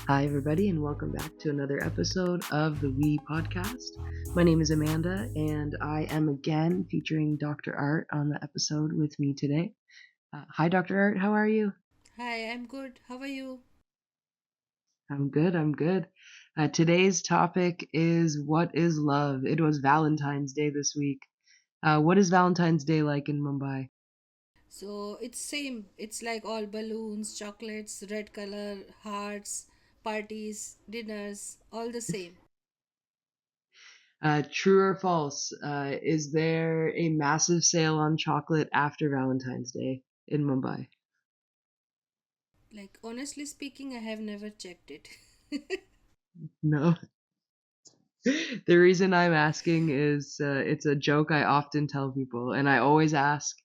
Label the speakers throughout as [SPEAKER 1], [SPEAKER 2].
[SPEAKER 1] Hi, everybody, and welcome back to another episode of the We Podcast. My name is Amanda, and I am again featuring Dr. Art on the episode with me today. Hi, Dr. Art, how are you?
[SPEAKER 2] Hi, I'm good. How are you?
[SPEAKER 1] I'm good. Today's topic is what is love? It was Valentine's Day this week. What is Valentine's Day like in Mumbai?
[SPEAKER 2] So it's same. It's like all balloons, chocolates, red color, hearts, parties, dinners, all the same.
[SPEAKER 1] True or false? Is there a massive sale on chocolate after Valentine's Day in Mumbai?
[SPEAKER 2] Like honestly speaking, I have never checked it.
[SPEAKER 1] No. The reason I'm asking is it's a joke I often tell people, and I always ask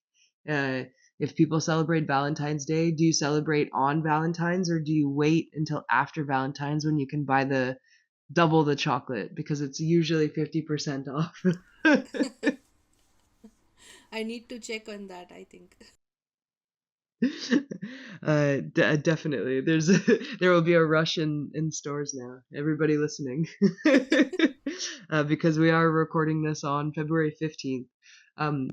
[SPEAKER 1] uh, if people celebrate Valentine's Day, do you celebrate on Valentine's or do you wait until after Valentine's when you can buy the double the chocolate because it's usually 50% off?
[SPEAKER 2] I need to check on that, I think.
[SPEAKER 1] Definitely. There will be a rush in stores now. Everybody listening, because we are recording this on February 15th. Um,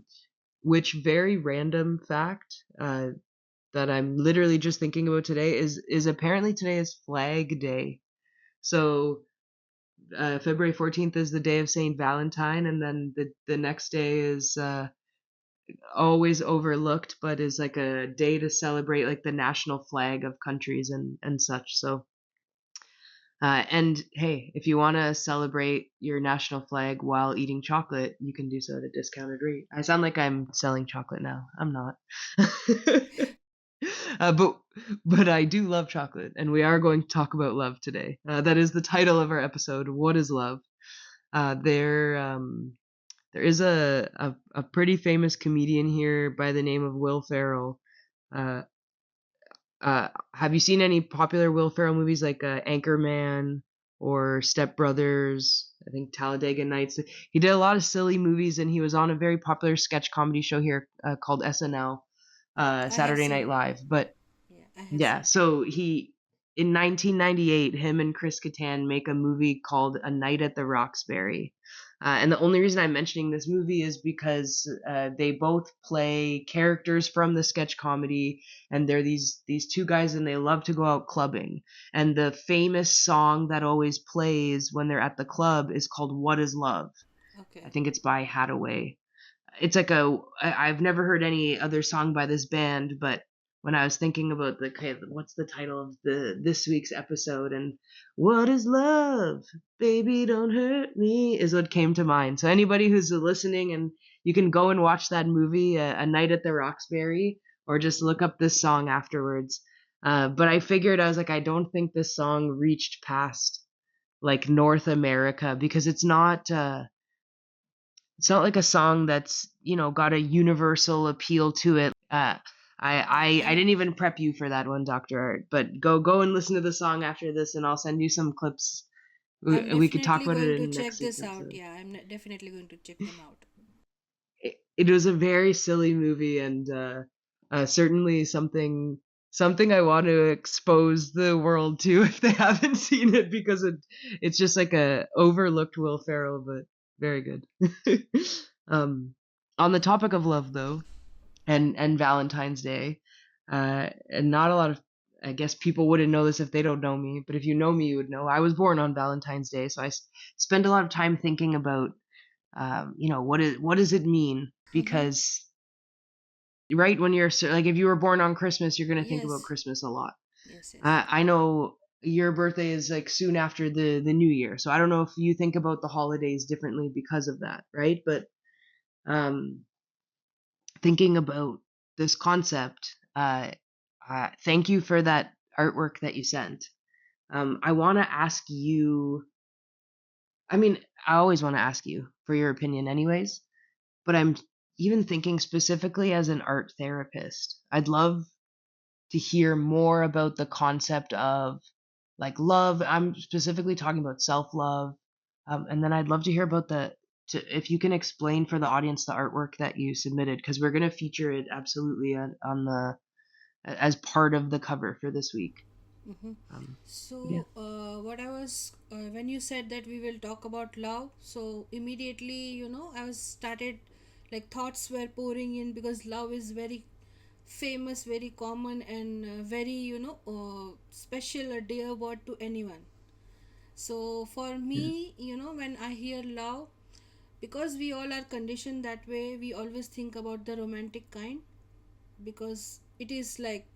[SPEAKER 1] which very random fact that I'm literally just thinking about today is apparently today is Flag Day. So February 14th is the day of Saint Valentine, and then the next day is always overlooked, but is like a day to celebrate like the national flag of countries and such. So, and hey, if you want to celebrate your national flag while eating chocolate, you can do so at a discounted rate. I sound like I'm selling chocolate now. I'm not. uh, but but I do love chocolate, and we are going to talk about love today. That is the title of our episode. What is love? There is a pretty famous comedian here by the name of Will Ferrell. Uh, have you seen any popular Will Ferrell movies like Anchorman or Step Brothers? I think Talladega Nights. He did a lot of silly movies, and he was on a very popular sketch comedy show here called SNL,
[SPEAKER 2] I have
[SPEAKER 1] Saturday Night
[SPEAKER 2] seen.
[SPEAKER 1] Live. But
[SPEAKER 2] Yeah, I have
[SPEAKER 1] yeah,
[SPEAKER 2] seen.
[SPEAKER 1] so he in 1998, him and Chris Kattan make a movie called A Night at the Roxbury. And the only reason I'm mentioning this movie is because they both play characters from the sketch comedy, and they're these two guys, and they love to go out clubbing. And the famous song that always plays when they're at the club is called "What Is Love." I
[SPEAKER 2] Okay.
[SPEAKER 1] think it's by Hadaway. It's like I've never heard any other song by this band, but when I was thinking about the okay, what's the title of the this week's episode, and what is love, baby, don't hurt me, is what came to mind. So anybody who's listening, and you can go and watch that movie, A Night at the Roxbury, or just look up this song afterwards. But I figured, I was like, I don't think this song reached past like North America because it's not like a song that's got a universal appeal to it.
[SPEAKER 2] Yeah,
[SPEAKER 1] I didn't even prep you for that one, Dr. Art, but go and listen to the song after this, and I'll send you some clips.
[SPEAKER 2] I'm
[SPEAKER 1] We could talk
[SPEAKER 2] definitely
[SPEAKER 1] about
[SPEAKER 2] going
[SPEAKER 1] it
[SPEAKER 2] to
[SPEAKER 1] in
[SPEAKER 2] check
[SPEAKER 1] next week's
[SPEAKER 2] this out.
[SPEAKER 1] episode.
[SPEAKER 2] Yeah, definitely going to check them out.
[SPEAKER 1] It was a very silly movie, and certainly something I want to expose the world to if they haven't seen it, because it's just like a overlooked Will Ferrell, but very good. um, on the topic of love, though, and Valentine's Day, and not a lot of, I guess, people wouldn't know this if they don't know me, but if you know me, you would know I was born on Valentine's Day, so spend a lot of time thinking about what does it mean,
[SPEAKER 2] Mm-hmm.
[SPEAKER 1] because right when you're like, if you were born on Christmas, you're going to think about
[SPEAKER 2] Yes.
[SPEAKER 1] Christmas a lot.
[SPEAKER 2] Yes, yes.
[SPEAKER 1] I know your birthday is like soon after the new year, so I don't know if you think about the holidays differently because of that, right? But um thinking about this concept, thank you for that artwork that you sent. I want to ask you, I mean, I always want to ask you for your opinion anyways, but I'm even thinking specifically as an art therapist. I'd love to hear more about the concept of like love. I'm specifically talking about self love. And then I'd love to hear about if you can explain for the audience the artwork that you submitted, because we're going to feature it absolutely on the as part of the cover for this week.
[SPEAKER 2] Mm-hmm.
[SPEAKER 1] Um, yeah,
[SPEAKER 2] So, what I was when you said that we will talk about love, so immediately, I was started like thoughts were pouring in because love is very famous, very common, and very special, a dear word to anyone. So for
[SPEAKER 1] yeah,
[SPEAKER 2] me, when I hear love, because we all are conditioned that way, we always think about the romantic kind, because it is like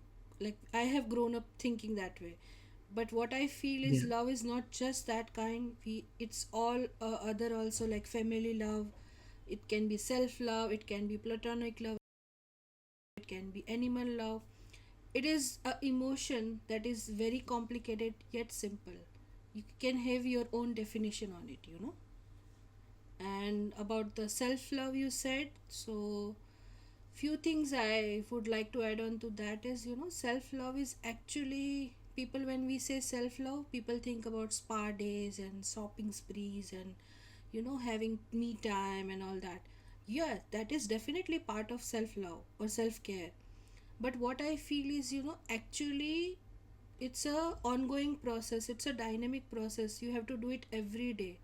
[SPEAKER 2] I have grown up thinking that way. But what I feel is
[SPEAKER 1] yeah.
[SPEAKER 2] love is not just that kind. It's all other also, like family love. It can be self love. It can be platonic love. It can be animal love. It is a emotion that is very complicated yet simple. You can have your own definition on it. And about the self love you said, so few things I would like to add on to that is, self love is actually, people, when we say self love, people think about spa days and shopping sprees and having me time and all that. Yeah, that is definitely part of self love or self care. But what I feel is, actually it's a ongoing process, it's a dynamic process. You have to do it every day.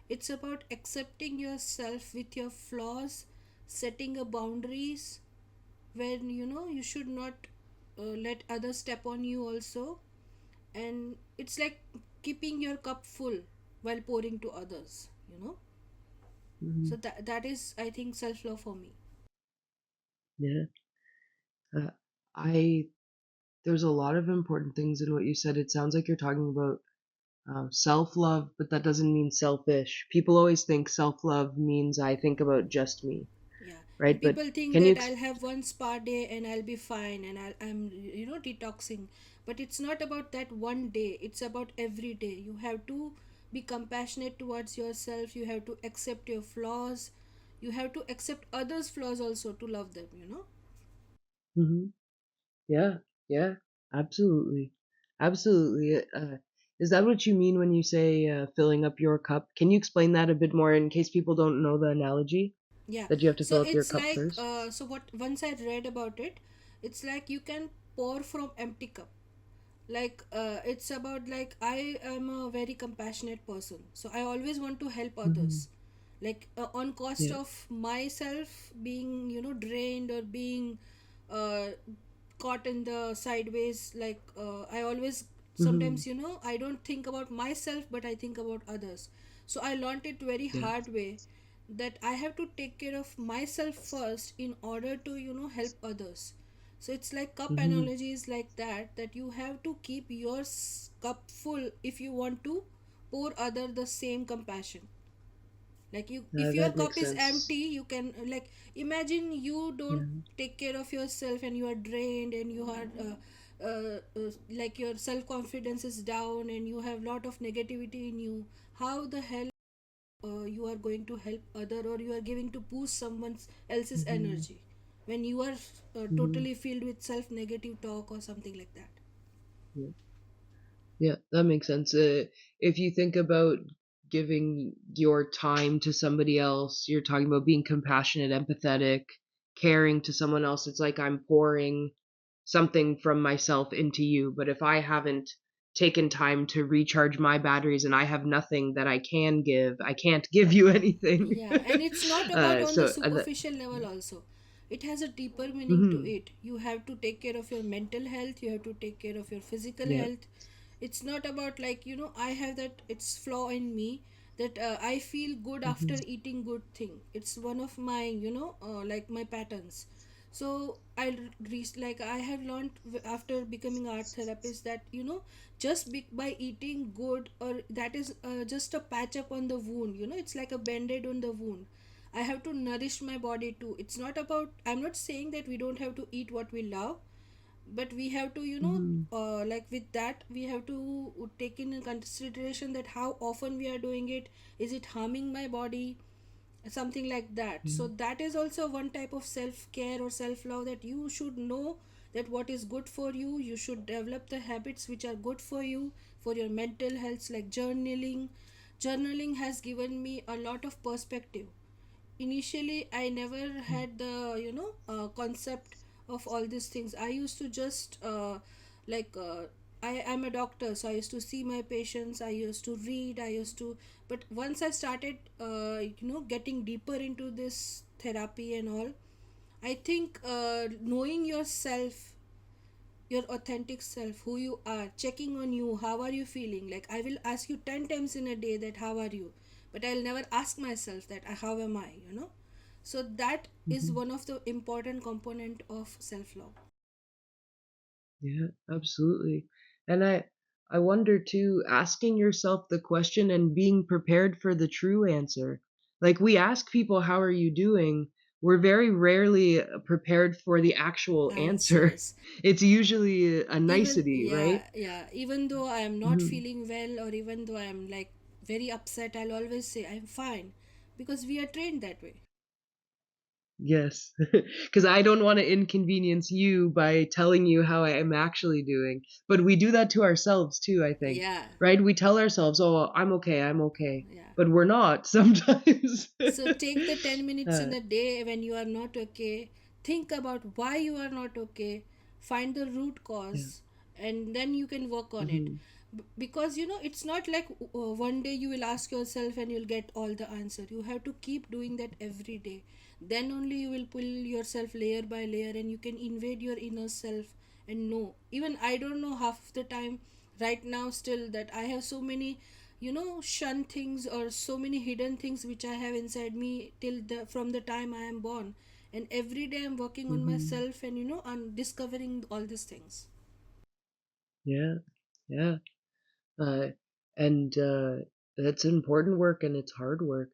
[SPEAKER 2] It's about accepting yourself with your flaws, setting a boundaries when you should not let others step on you also. And it's like keeping your cup full while pouring to others.
[SPEAKER 1] Hmm.
[SPEAKER 2] So that is, I think, self love for me.
[SPEAKER 1] Yeah. Uh, I There's a lot of important things in what you said. It sounds like you're talking about self love, but that doesn't mean selfish. People always think self love means I think about just me,
[SPEAKER 2] Yeah, and
[SPEAKER 1] right? But
[SPEAKER 2] people think
[SPEAKER 1] can you?
[SPEAKER 2] that I'll have one spa day and I'll be fine and I'm detoxing. But it's not about that one day, it's about every day. You have to be compassionate towards yourself, you have to accept your flaws, you have to accept others' flaws also to love them.
[SPEAKER 1] Hmm. Yeah, yeah, absolutely, absolutely. Is that what you mean when you say filling up your cup? Can you explain that a bit more in case people don't know the analogy
[SPEAKER 2] Yeah,
[SPEAKER 1] that you have to
[SPEAKER 2] so
[SPEAKER 1] fill up your
[SPEAKER 2] it's
[SPEAKER 1] cup
[SPEAKER 2] like,
[SPEAKER 1] first?
[SPEAKER 2] so what once I read about it, it's like you can pour from empty cup. Like it's about, like, I am a very compassionate person, so I always want to help
[SPEAKER 1] Hmm.
[SPEAKER 2] others, like on cost
[SPEAKER 1] Yeah.
[SPEAKER 2] of myself being drained or being uh, caught in the sideways. Like I always,
[SPEAKER 1] Hmm.
[SPEAKER 2] sometimes I don't think about myself but I think about others. So I learned it very
[SPEAKER 1] Yeah.
[SPEAKER 2] hard way that I have to take care of myself first in order to help others. So it's like cup
[SPEAKER 1] Hmm.
[SPEAKER 2] analogy is like that you have to keep your cup full if you want to pour other the same compassion. Like, you, if your
[SPEAKER 1] That
[SPEAKER 2] cup
[SPEAKER 1] makes
[SPEAKER 2] is
[SPEAKER 1] sense.
[SPEAKER 2] empty, you can, like, imagine you don't
[SPEAKER 1] Yeah.
[SPEAKER 2] take care of yourself and you are drained and you are like your self confidence is down and you have lot of negativity in you. How the hell you are going to help other, or you are giving to boost someone else's
[SPEAKER 1] Hmm.
[SPEAKER 2] energy when you are
[SPEAKER 1] Hmm.
[SPEAKER 2] totally filled with self negative talk or something like that?
[SPEAKER 1] Yeah. Yeah, that makes sense. If you think about giving your time to somebody else, you're talking about being compassionate, empathetic, caring to someone else. It's like I'm pouring something from myself into you. But if I haven't taken time to recharge my batteries and I have nothing that I can give, I can't give you anything.
[SPEAKER 2] Yeah, and it's not about on the
[SPEAKER 1] So,
[SPEAKER 2] superficial level also. It has a deeper meaning to
[SPEAKER 1] hmm.
[SPEAKER 2] it. You have to take care of your mental health, you have to take care of your physical
[SPEAKER 1] Yeah.
[SPEAKER 2] health. It's not about, like, I have that, it's flaw in me, that I feel good after
[SPEAKER 1] Hmm.
[SPEAKER 2] eating good thing. It's one of my, like, my patterns. So like I have learned after becoming art therapist that just by eating good, or that is just a patch up on the wound. It's like a band-aid on the wound. I have to nourish my body too. It's not about, I'm not saying that we don't have to eat what we love, but we have to,
[SPEAKER 1] Hmm.
[SPEAKER 2] like, with that we have to take in consideration that how often we are doing it. Is it harming my body? Something like that. So
[SPEAKER 1] Hmm.
[SPEAKER 2] that is also one type of self care or self love, that you should know that what is good for you. You should develop the habits which are good for you, for your mental health, like journaling has given me a lot of perspective. Initially I never had the concept of all these things. I used to just like I'm a doctor, so I used to see my patients, I used to read, I used to, but once I started, getting deeper into this therapy and all, I think knowing yourself, your authentic self, who you are, checking on you, how are you feeling? Like, I will ask you 10 times in a day that how are you, but I'll never ask myself that how am I, So that is
[SPEAKER 1] Hmm.
[SPEAKER 2] one of the important component of self love.
[SPEAKER 1] Yeah, absolutely. And I wonder too, asking yourself the question and being prepared for the true answer. Like we ask people, how are you doing? We're very rarely prepared for the actual answer.
[SPEAKER 2] Answers.
[SPEAKER 1] It's usually a
[SPEAKER 2] Even,
[SPEAKER 1] nicety, right?
[SPEAKER 2] yeah, yeah, even though I am not
[SPEAKER 1] Hmm.
[SPEAKER 2] feeling well, or even though I am like very upset, I'll always say I'm fine, because we are trained that way.
[SPEAKER 1] Yes. Because I don't want to inconvenience you by telling you how I am actually doing. But we do that to ourselves too, I think.
[SPEAKER 2] Yeah,
[SPEAKER 1] Right? We tell ourselves, oh, I'm okay, I'm okay.
[SPEAKER 2] yeah.
[SPEAKER 1] But we're not sometimes.
[SPEAKER 2] So take the 10 minutes
[SPEAKER 1] uh,
[SPEAKER 2] in a day when you are not okay. Think about why you are not okay. Find the root
[SPEAKER 1] yeah.
[SPEAKER 2] cause, and then you can work on it.
[SPEAKER 1] Hmm.
[SPEAKER 2] Because it's not like one day you will ask yourself and you'll get all the answer. You have to keep doing that every day. Then only you will pull yourself layer by layer, and you can invade your inner self and know. Even I don't know half of the time right now still that I have so many shun things, or so many hidden things which I have inside me till the from the time I am born. And every day I'm working on
[SPEAKER 1] Hmm.
[SPEAKER 2] myself, and I'm discovering all these things.
[SPEAKER 1] Yeah. Yeah. Uh, and That's important work and it's hard work.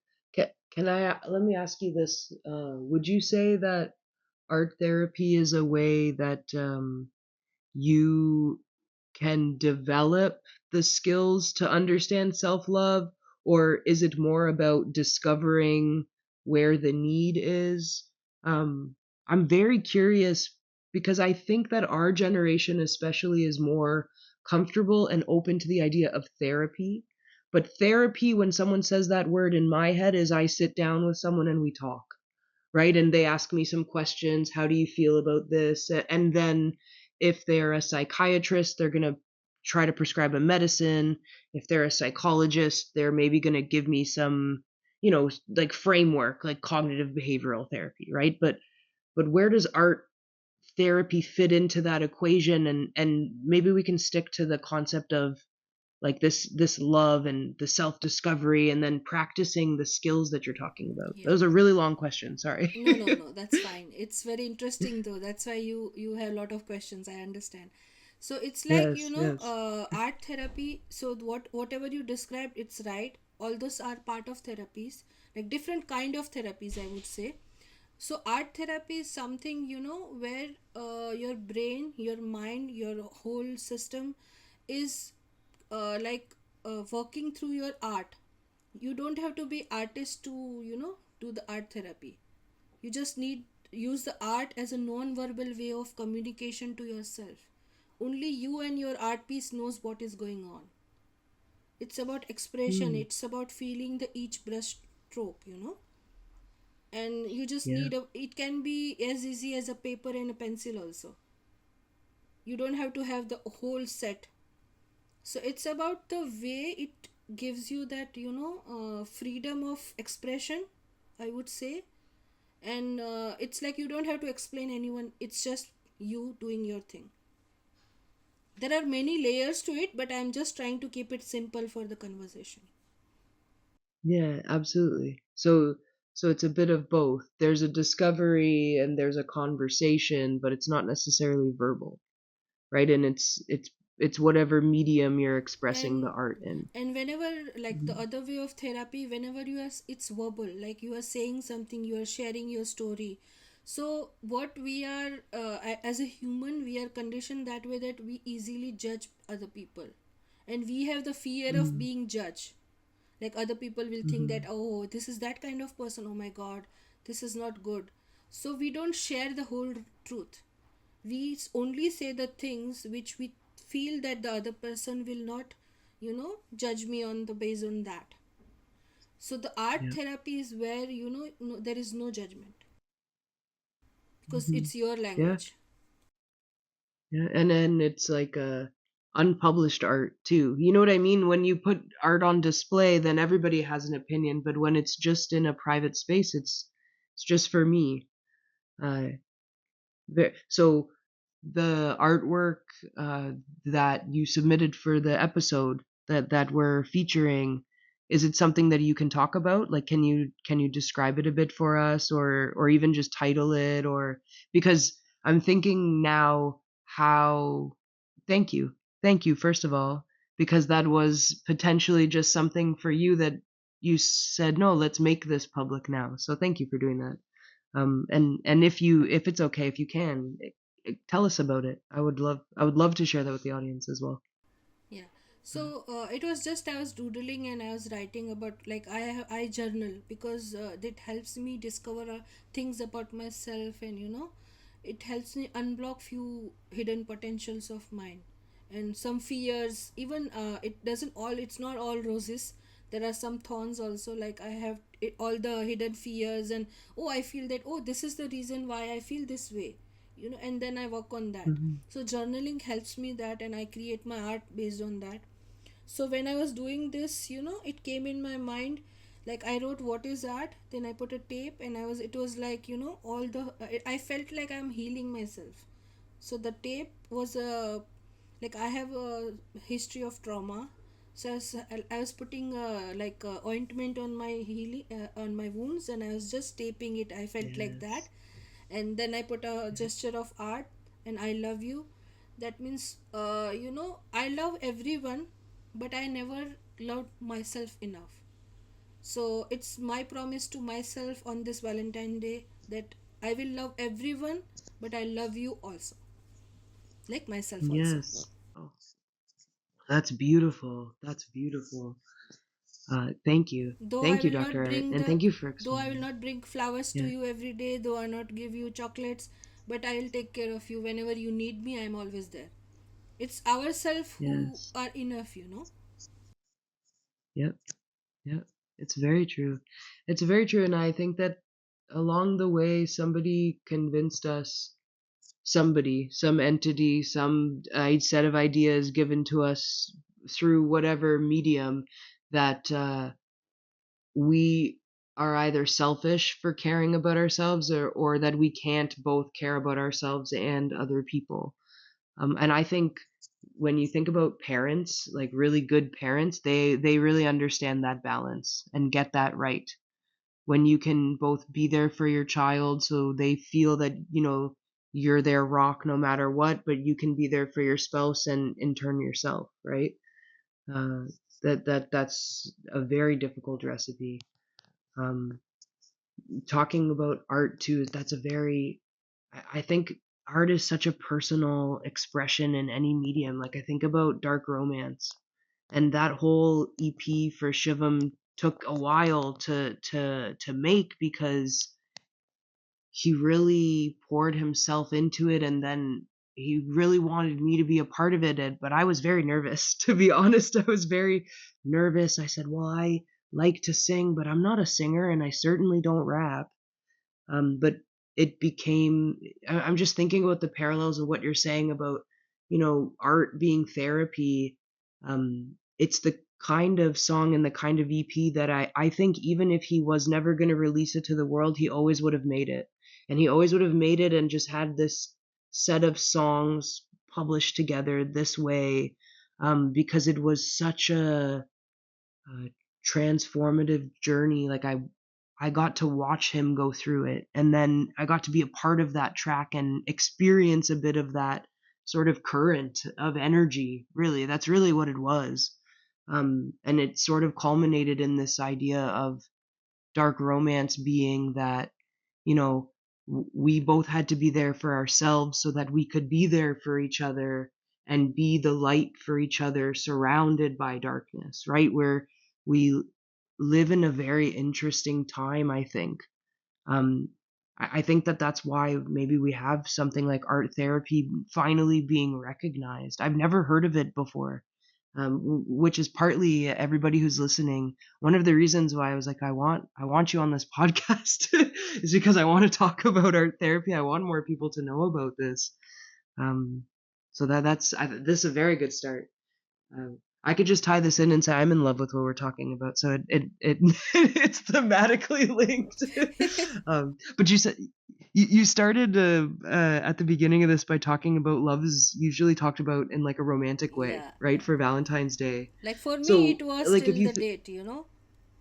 [SPEAKER 1] Can I let me ask you this? Would you say that art therapy is a way that you can develop the skills to understand self love, or is it more about discovering where the need is? Um, I'm very curious because I think that our generation, especially, is more comfortable and open to the idea of therapy. But therapy, when someone says that word in my head, is I sit down with someone and we talk, right? And they ask me some questions. How do you feel about this? And then if they're a psychiatrist, they're going to try to prescribe a medicine. If they're a psychologist, they're maybe going to give me some, like framework, like cognitive behavioral therapy, right? But where does art therapy fit into that equation? And maybe we can stick to the concept of like this love and the self discovery and then practicing the skills that you're talking about.
[SPEAKER 2] Yeah.
[SPEAKER 1] Those are really long questions, sorry.
[SPEAKER 2] No, no, no, that's fine. It's very interesting though. That's why you have a lot of questions. I understand. So it's like
[SPEAKER 1] Yes, yes.
[SPEAKER 2] art therapy. So whatever you described, it's right. All those are part of therapies, like different kind of therapies, I would say. So art therapy is something where your brain, your mind, your whole system is working through your art. You don't have to be artist to do the art therapy. You just need use the art as a non-verbal way of communication to yourself. Only you and your art piece knows what is going on. It's about expression,
[SPEAKER 1] Hmm.
[SPEAKER 2] it's about feeling the each brush stroke. And you just
[SPEAKER 1] Yeah.
[SPEAKER 2] need a it can be as easy as a paper and a pencil also. You don't have to have the whole set. So it's about the way it gives you that freedom of expression, I would say. And it's like you don't have to explain anyone, it's just you doing your thing. There are many layers to it, but I'm just trying to keep it simple for the conversation.
[SPEAKER 1] Yeah, absolutely. So it's a bit of both. There's a discovery and there's a conversation, but it's not necessarily verbal, right? And it's whatever medium you're expressing the
[SPEAKER 2] and
[SPEAKER 1] art in.
[SPEAKER 2] and whenever, like the
[SPEAKER 1] Mhm.
[SPEAKER 2] other way of therapy, whenever it's verbal, like you are saying something, you are sharing your story. So what we are as a human, we are conditioned that way that we easily judge other people, and we have the fear of
[SPEAKER 1] Mhm.
[SPEAKER 2] being judged. Like other people will think that,
[SPEAKER 1] Mhm.
[SPEAKER 2] oh, this is that kind of person, oh my god, this is not good. So we don't share the whole truth. We only say the things which we feel that the other person will not judge me on the based on that. So the art
[SPEAKER 1] Yeah.
[SPEAKER 2] therapy is where no, there is no judgment, because
[SPEAKER 1] Mhm.
[SPEAKER 2] it's your
[SPEAKER 1] Yeah.
[SPEAKER 2] language.
[SPEAKER 1] Yeah. And then it's like unpublished art too. You know what I mean? When you put art on display, then everybody has an opinion, but when it's just in a private space, it's just for me. Uh, so the artwork uh, that you submitted for the episode that we're featuring, is it something that you can talk about? Like, can you describe it a bit for us, or even just title it, or because I'm thinking now how. Thank you, thank you first of all, because that was potentially just something for you that you said, no, let's make this public now. So thank you for doing that. And if it's okay, if you can, tell us about it. I would love to share that with the audience as well.
[SPEAKER 2] Yeah. So it was just I was doodling and I was writing about, like, I journal because it helps me discover things about myself, and it helps me unblock few hidden potentials of mine and some fears. Even it's not all roses. There are some thorns also. Like I have all the hidden fears, and oh, I feel that, oh, this is the reason why I feel this way, and then I work on that.
[SPEAKER 1] Hmm.
[SPEAKER 2] So journaling helps me that, and I create my art based on that. So when I was doing this, it came in my mind. Like I wrote what is art, then I put a tape, and it was like, all the I felt like I'm healing myself. So the tape was a, like, I have a history of trauma. So I was putting like ointment on my healing, on my wounds, and I was just taping it. I felt like that.
[SPEAKER 1] Yes.
[SPEAKER 2] And then I put a gesture of art, and I love you. That means, I love everyone, but I never loved myself enough. So it's my promise to myself on this Valentine Day that I will love everyone, but I love you also, like myself also.
[SPEAKER 1] Yes. Oh, that's beautiful. That's beautiful. Thank you.
[SPEAKER 2] Though I
[SPEAKER 1] Thank you,
[SPEAKER 2] will not
[SPEAKER 1] Dr. Art,
[SPEAKER 2] bring
[SPEAKER 1] and
[SPEAKER 2] the
[SPEAKER 1] thank you for
[SPEAKER 2] though I will
[SPEAKER 1] explaining.
[SPEAKER 2] not bring flowers to
[SPEAKER 1] Yeah.
[SPEAKER 2] you every day, though I not give you chocolates, but I will take care of you whenever you need me. I am always there. It's ourselves who
[SPEAKER 1] Yes.
[SPEAKER 2] are enough.
[SPEAKER 1] Yep. Yep. It's very true. It's very true, and I think that along the way, somebody convinced us, some entity, some set of ideas given to us through whatever medium, that we are either selfish for caring about ourselves, or that we can't both care about ourselves and other people. And I think when you think about parents, like really good parents, they really understand that balance and get that right. When you can both be there for your child so they feel that, you're their rock no matter what, but you can be there for your spouse and in turn yourself, right? Uh, that's a very difficult recipe. Um, Talking about art too, that's a very, I think art is such a personal expression in any medium. Like I think about dark romance, and that whole EP for Shivam took a while to make, because he really poured himself into it, and then he really wanted me to be a part of it, but I was very nervous. To be honest, I was very nervous. I said, well, I like to sing, but I'm not a singer, and I certainly don't rap. But it became, I'm just thinking about the parallels of what you're saying about, art being therapy. It's the kind of song and the kind of EP that I think even if he was never going to release it to the world, he always would have made it. And he always would have made it and just had this set of songs published together this way, because it was such a transformative journey. Like I got to watch him go through it, and then I got to be a part of that track and experience a bit of that sort of current of energy. Really, that's really what it was. And it sort of culminated in this idea of dark romance being that, you know, we both had to be there for ourselves so that we could be there for each other and be the light for each other surrounded by darkness, right? Where we live in a very interesting time, I think. um, I think that that's why maybe we have something like art therapy finally being recognized. I've never heard of it before, which is partly everybody who's listening. One of the reasons why I was like, I want you on this podcast is because I want to talk about art therapy. I want more people to know about this. Um, So this is a very good start. I could just tie this in and say I'm in love with what we're talking about. So it it's thematically linked. But you said you started at the beginning of this by talking about love is usually talked about in like a romantic way,
[SPEAKER 2] Yeah,
[SPEAKER 1] right?
[SPEAKER 2] yeah.
[SPEAKER 1] For Valentine's Day.
[SPEAKER 2] Like for me, it
[SPEAKER 1] So
[SPEAKER 2] was
[SPEAKER 1] like if
[SPEAKER 2] till
[SPEAKER 1] you
[SPEAKER 2] the date, you know,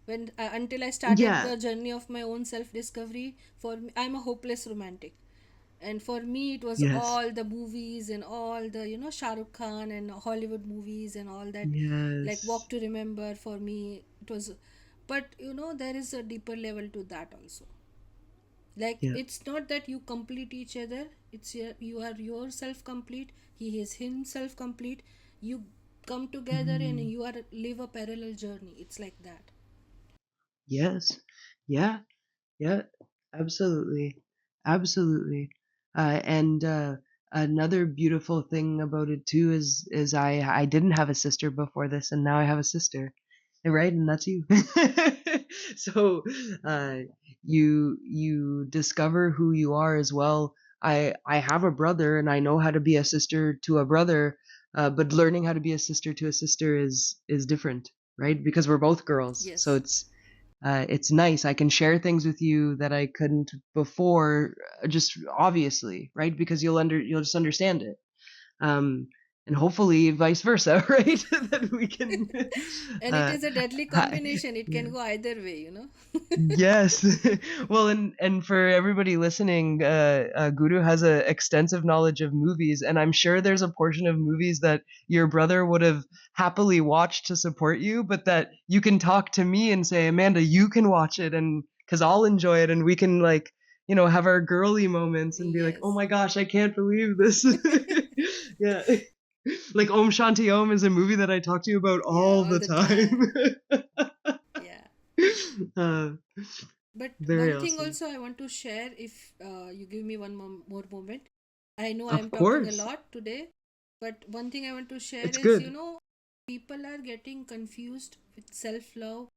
[SPEAKER 2] when until I started
[SPEAKER 1] yeah,
[SPEAKER 2] the journey of my own self discovery. For me, I'm a hopeless romantic, and for me, it was
[SPEAKER 1] yes,
[SPEAKER 2] all the movies and all the Shah Rukh Khan and Hollywood movies and all that, like Walk
[SPEAKER 1] yes,
[SPEAKER 2] to Remember. For me, it was, but there is a deeper level to that also. Like
[SPEAKER 1] yeah.
[SPEAKER 2] it's not that you complete each other, it's you are yourself complete, he is himself complete, you come together and
[SPEAKER 1] Mm,
[SPEAKER 2] you are live a parallel journey, it's like that.
[SPEAKER 1] yes, yeah. Yeah, absolutely. Absolutely. And another beautiful thing about it too is I didn't have a sister before this and now I have a sister. Right? And that's you. So uh you discover who you are as well. I have a brother and I know how to be a sister to a brother, but learning how to be a sister to a sister is different, right? Because we're both girls. So
[SPEAKER 2] Yes.
[SPEAKER 1] it's nice. I can share things with you that I couldn't before, just obviously, right? Because you'll just understand it. Um, and hopefully vice versa, right? That we can,
[SPEAKER 2] And it
[SPEAKER 1] uh,
[SPEAKER 2] is a deadly
[SPEAKER 1] I,
[SPEAKER 2] combination, it
[SPEAKER 1] yeah.
[SPEAKER 2] can go either way.
[SPEAKER 1] Yes. Well, and for everybody listening, Guru has a extensive knowledge of movies, and I'm sure there's a portion of movies that your brother would have happily watched to support you, but that you can talk to me and say, Amanda, you can watch it, and because I'll enjoy it, and we can like, have our girly moments and be like, oh
[SPEAKER 2] Yes.
[SPEAKER 1] my gosh, I can't believe this. Yeah. Like Om Shanti Om is a movie that I talk to you about
[SPEAKER 2] Yeah,
[SPEAKER 1] all
[SPEAKER 2] all
[SPEAKER 1] the
[SPEAKER 2] the time.
[SPEAKER 1] time.
[SPEAKER 2] Yeah.
[SPEAKER 1] uh,
[SPEAKER 2] But
[SPEAKER 1] very
[SPEAKER 2] one thing
[SPEAKER 1] awesome.
[SPEAKER 2] also I want to share, if you give me one more moment. I know I am
[SPEAKER 1] Of
[SPEAKER 2] talking a
[SPEAKER 1] course.
[SPEAKER 2] lot today, but one thing I want to share
[SPEAKER 1] It's
[SPEAKER 2] is,
[SPEAKER 1] good.
[SPEAKER 2] people are getting confused with self love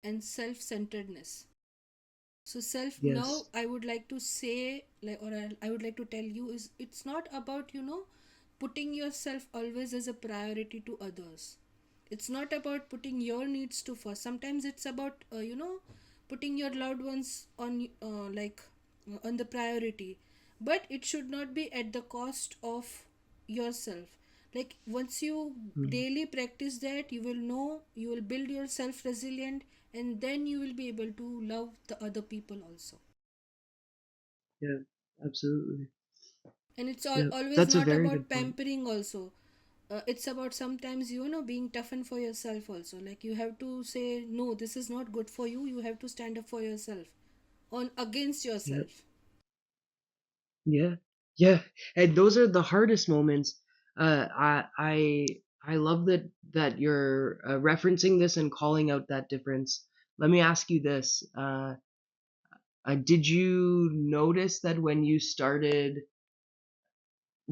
[SPEAKER 2] and self centeredness. So self love,
[SPEAKER 1] Yes.
[SPEAKER 2] I would like to say, like, or I would like to tell you, is it's not about putting yourself always as a priority to others. It's not about putting your needs to first. Sometimes it's about putting your loved ones on on the priority, but it should not be at the cost of yourself. Like once you
[SPEAKER 1] Mm,
[SPEAKER 2] daily practice that, you will know, you will build yourself resilient, and then you will be able to love the other people also.
[SPEAKER 1] yeah, absolutely.
[SPEAKER 2] And it's
[SPEAKER 1] Yeah,
[SPEAKER 2] always
[SPEAKER 1] that's a
[SPEAKER 2] not
[SPEAKER 1] very
[SPEAKER 2] about
[SPEAKER 1] good point.
[SPEAKER 2] pampering also. It's about sometimes being toughened for yourself also. Like you have to say no, this is not good for you, you have to stand up for yourself on against
[SPEAKER 1] Yeah,
[SPEAKER 2] yourself.
[SPEAKER 1] yeah, yeah. And those are the hardest moments. I love that you're referencing this and calling out that difference. Let me ask you this: did you notice that when you started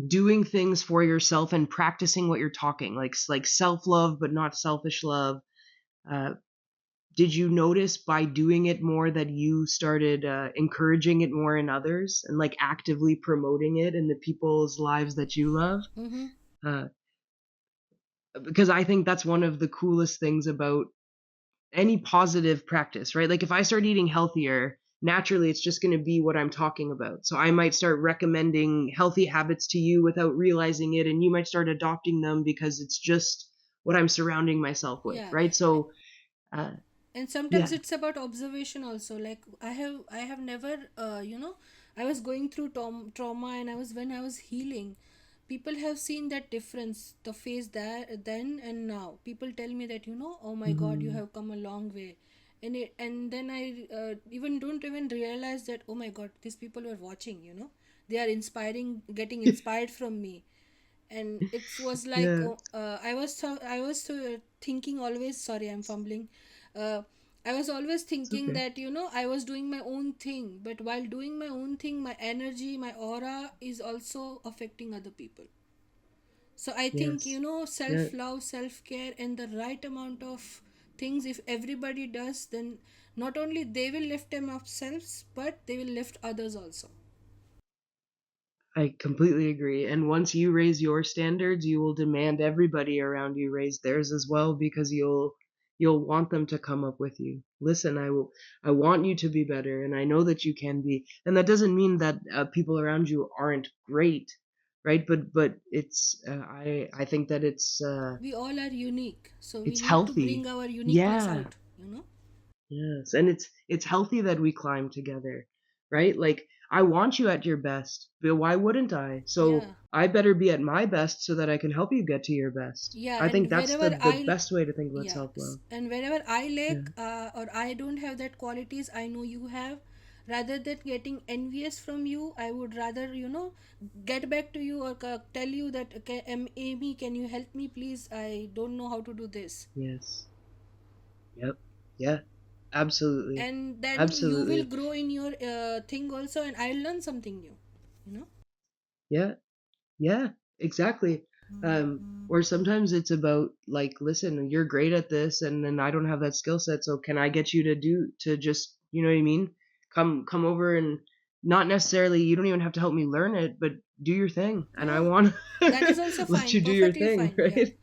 [SPEAKER 1] doing things for yourself and practicing what you're talking, like self love but not selfish love? Uh, did you notice by doing it more that you started encouraging it more in others and like actively promoting it in the people's lives that you love?
[SPEAKER 2] Mm-hmm.
[SPEAKER 1] Uh, because I think that's one of the coolest things about any positive practice, right? Like if I start eating healthier, naturally it's just going to be what I'm talking about. So I might start recommending healthy habits to you without realizing it, and you might start adopting them because it's just what I'm surrounding myself with,
[SPEAKER 2] Yeah.
[SPEAKER 1] right? So, uh,
[SPEAKER 2] And sometimes
[SPEAKER 1] yeah.
[SPEAKER 2] it's about observation also. Like I have never I was going through trauma, and when I was healing, people have seen that difference, the face there then and now. People tell me that, oh my god, you
[SPEAKER 1] Mhm.
[SPEAKER 2] have come a long way. And then I even don't even realize that, oh my god, these people were watching, they are inspiring, getting inspired from me. And it was like,
[SPEAKER 1] Yeah,
[SPEAKER 2] I was thinking always, sorry, I'm fumbling. uh, I was always
[SPEAKER 1] it's
[SPEAKER 2] thinking
[SPEAKER 1] okay.
[SPEAKER 2] that, I was doing my own thing, but while doing my own thing, my energy, my aura is also affecting other people. So I think,
[SPEAKER 1] Yes. Yeah.
[SPEAKER 2] self love, self care, and the right amount of things, if everybody does, then not only they will lift themselves, but they will lift others also.
[SPEAKER 1] I completely agree. And once you raise your standards, you will demand everybody around you raise theirs as well, because you'll want them to come up with you. Listen, I want you to be better, and I know that you can be. And that doesn't mean that people around you aren't great, right? But I think that
[SPEAKER 2] We all are unique, so we
[SPEAKER 1] it's
[SPEAKER 2] need to bring
[SPEAKER 1] healthy.
[SPEAKER 2] our uniqueness
[SPEAKER 1] Yeah.
[SPEAKER 2] out, you know.
[SPEAKER 1] Yes, and it's healthy that we climb together, right? Like I want you at your best, but why wouldn't I? So
[SPEAKER 2] Yeah.
[SPEAKER 1] I better be at my best so that I can help you get to your best.
[SPEAKER 2] Yeah,
[SPEAKER 1] I think
[SPEAKER 2] and
[SPEAKER 1] that's
[SPEAKER 2] wherever
[SPEAKER 1] the best way to think about
[SPEAKER 2] yeah,
[SPEAKER 1] self-love.
[SPEAKER 2] and wherever I lack
[SPEAKER 1] Yeah.
[SPEAKER 2] or I don't have that qualities I know you have, rather than getting envious from you, I would rather, get back to you or tell you that, okay, Amy, can you help me please? I don't know how to do this.
[SPEAKER 1] Yes. Yep. Yeah. Absolutely.
[SPEAKER 2] And then you will
[SPEAKER 1] Absolutely.
[SPEAKER 2] grow in your thing also, and I'll learn something new, you know?
[SPEAKER 1] Yeah. Yeah, exactly. Or sometimes it's about like, listen, you're great at this, and then I don't have that skill set, so can I get you to just, you know what I mean? Come over, and not necessarily you don't even have to help me learn it, but do your thing, and I
[SPEAKER 2] Yeah,
[SPEAKER 1] want
[SPEAKER 2] that is
[SPEAKER 1] to
[SPEAKER 2] also
[SPEAKER 1] let
[SPEAKER 2] fine,
[SPEAKER 1] you do your
[SPEAKER 2] perfectly
[SPEAKER 1] thing,
[SPEAKER 2] fine. Yeah,
[SPEAKER 1] right?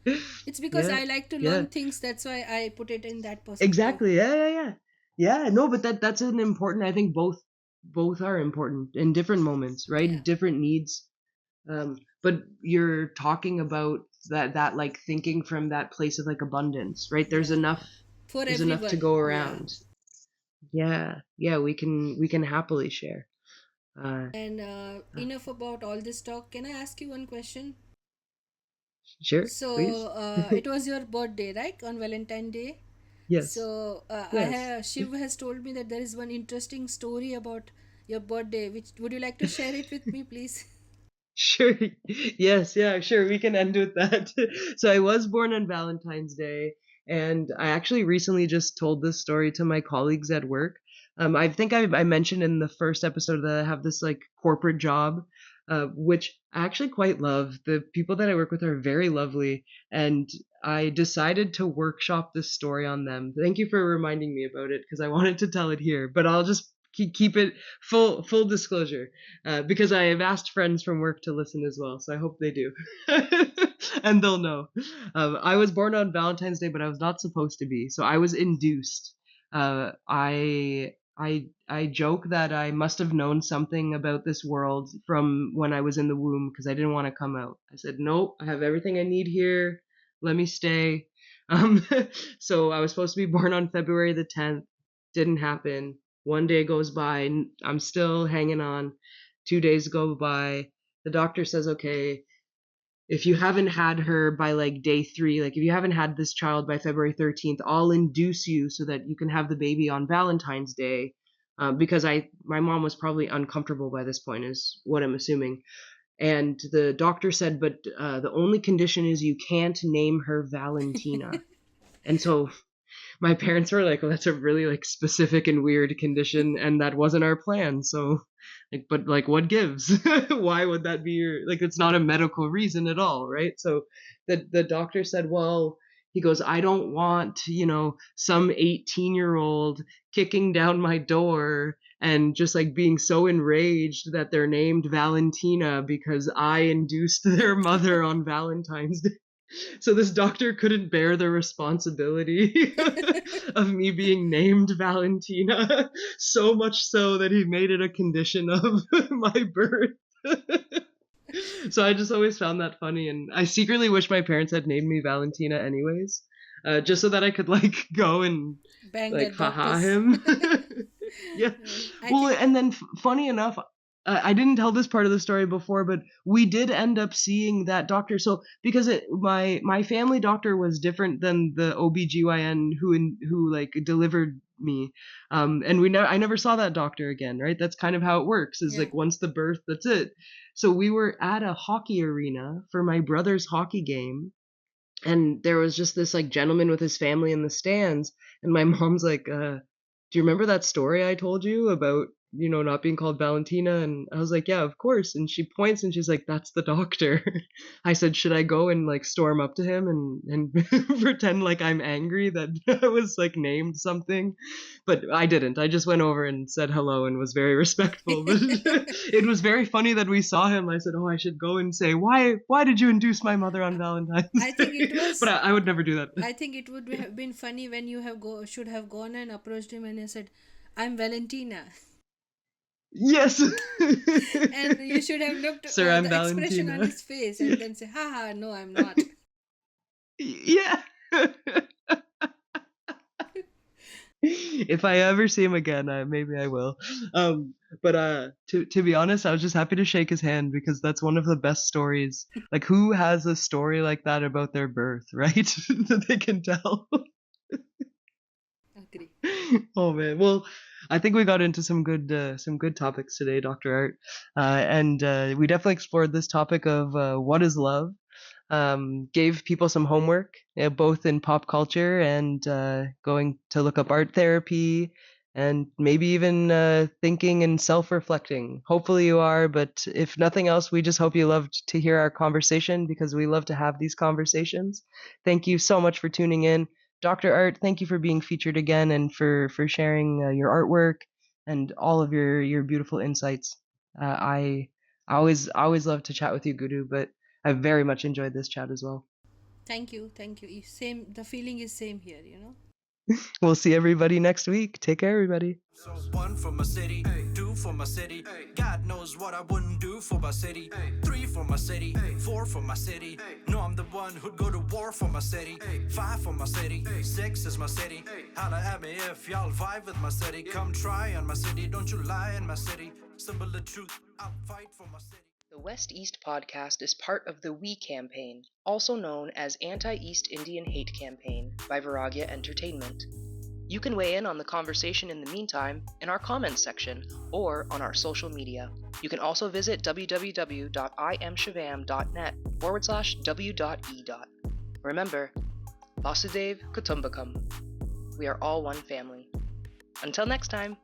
[SPEAKER 2] it's because
[SPEAKER 1] Yeah,
[SPEAKER 2] I like to
[SPEAKER 1] yeah,
[SPEAKER 2] learn things, that's why I put it in that perspective.
[SPEAKER 1] exactly. Yeah, yeah, yeah. Yeah, no, but that's an important. I think both are important in different moments,
[SPEAKER 2] Yeah,
[SPEAKER 1] right? Different needs. But you're talking about that like thinking from that place of like abundance, right?
[SPEAKER 2] yeah, for
[SPEAKER 1] There's enough to
[SPEAKER 2] everyone.
[SPEAKER 1] go
[SPEAKER 2] Yeah.
[SPEAKER 1] around. Yeah, yeah, we can happily share. Uh,
[SPEAKER 2] And
[SPEAKER 1] uh
[SPEAKER 2] enough about all this talk. Can I ask you one question?
[SPEAKER 1] sure,
[SPEAKER 2] So
[SPEAKER 1] please.
[SPEAKER 2] it was your birthday, right, on Valentine Day?
[SPEAKER 1] Yes,
[SPEAKER 2] So
[SPEAKER 1] yes.
[SPEAKER 2] Shiv has told me that there is one interesting story about your birthday. Which would you like to share it with me, please?
[SPEAKER 1] Sure. Yes, yeah, sure. We can end with that. So I was born on Valentine's Day, and I actually recently just told this story to my colleagues at work. I think I mentioned in the first episode that I have this like corporate job, which I actually quite love. The people that I work with are very lovely, and I decided to workshop this story on them. Thank you for reminding me about it because I wanted to tell it here, but I'll just keep it full disclosure, because I have asked friends from work to listen as well, so I hope they do, and they'll know. I was born on Valentine's Day, but I was not supposed to be, so I was induced. I joke that I must have known something about this world from when I was in the womb because I didn't want to come out. I said, nope, I have everything I need here. Let me stay. Um, so I was supposed to be born on February the 10th. Didn't happen. One day goes by, I'm still hanging on. 2 days go by. The doctor says, okay, if you haven't had her by like day 3, like if you haven't had this child by February 13th, I'll induce you so that you can have the baby on Valentine's Day. Because my mom was probably uncomfortable by this point, is what I'm assuming. And the doctor said, but the only condition is you can't name her Valentina. And so my parents were like, well, that's a really like specific and weird condition, and that wasn't our plan. So, like, but like, what gives? Why would that be your like? It's not a medical reason at all, right? So, the doctor said, well, he goes, I don't want some 18-year-old kicking down my door and just like being so enraged that they're named Valentina because I induced their mother on Valentine's Day. So this doctor couldn't bear the responsibility of me being named Valentina, so much so that he made it a condition of my birth. So I just always found that funny, and I secretly wish my parents had named me Valentina anyways, just so that I could like go and
[SPEAKER 2] Bang
[SPEAKER 1] like
[SPEAKER 2] that
[SPEAKER 1] haha
[SPEAKER 2] doctor's.
[SPEAKER 1] him. Yeah.
[SPEAKER 2] I
[SPEAKER 1] Well,
[SPEAKER 2] think,
[SPEAKER 1] and then funny enough, I didn't tell this part of the story before, but we did end up seeing that doctor. So because my family doctor was different than the OBGYN who like delivered me. And I never saw that doctor again, right? That's kind of how it works. Is
[SPEAKER 2] yeah.
[SPEAKER 1] like once the birth, that's it. So we were at a hockey arena for my brother's hockey game, and there was just this like gentleman with his family in the stands, and my mom's like, do you remember that story I told you about not being called Valentina? And I was like, yeah, of course. And she points and she's like, that's the doctor. I said, should I go and like storm up to him and pretend like I'm angry that I was like named something? But I didn't. I just went over and said hello and was very respectful. But it was very funny that we saw him. I said, oh, I should go and say, why did you induce my mother on
[SPEAKER 2] I
[SPEAKER 1] Valentine's
[SPEAKER 2] think
[SPEAKER 1] Day?
[SPEAKER 2] it
[SPEAKER 1] But
[SPEAKER 2] was.
[SPEAKER 1] I would never do that.
[SPEAKER 2] I think it would have been funny when you should have gone and approached him and you said, "I'm Valentina,"
[SPEAKER 1] Yes.
[SPEAKER 2] and you should have looked
[SPEAKER 1] Sir, I'm
[SPEAKER 2] the expression on
[SPEAKER 1] Valentina.
[SPEAKER 2] his face and then say, "Haha, no, I'm not."
[SPEAKER 1] Yeah. If I ever see him again, maybe I will. But to be honest, I was just happy to shake his hand because that's one of the best stories. Like, who has a story like that about their birth, right? That they can tell.
[SPEAKER 2] Agree.
[SPEAKER 1] Oh man. Well, I think we got into some good topics today, Dr. Art. And we definitely explored this topic of what is love. Gave people some homework, both in pop culture and going to look up art therapy and maybe even thinking and self-reflecting. Hopefully you are, but if nothing else, we just hope you loved to hear our conversation because we love to have these conversations. Thank you so much for tuning in. Dr. Art, thank you for being featured again and for sharing your artwork and all of your beautiful insights. I always love to chat with you, Guru, but I very much enjoyed this chat as well.
[SPEAKER 2] Thank you, thank you. Same. The feeling is same here.
[SPEAKER 1] We'll see everybody next week. Take care, everybody.
[SPEAKER 3] So one for my city, two for my city. God knows what I wouldn't do for my city. Three for my city, four for my city. No, I'm the one who'd go to war for my city. Five for my city, six is my city. Holla at me if y'all vibe with my city. Come try on my city, don't you lie in my city. Symbol of truth, I'll fight for my city.
[SPEAKER 1] The West East podcast is part of the We campaign, also known as Anti-East Indian Hate Campaign by Vairagya Entertainment. You can weigh in on the conversation in the meantime in our comments section or on our social media. You can also visit www.imshivam.net/w.e. Remember, Vasudev Kutumbakam. We are all one family. Until next time.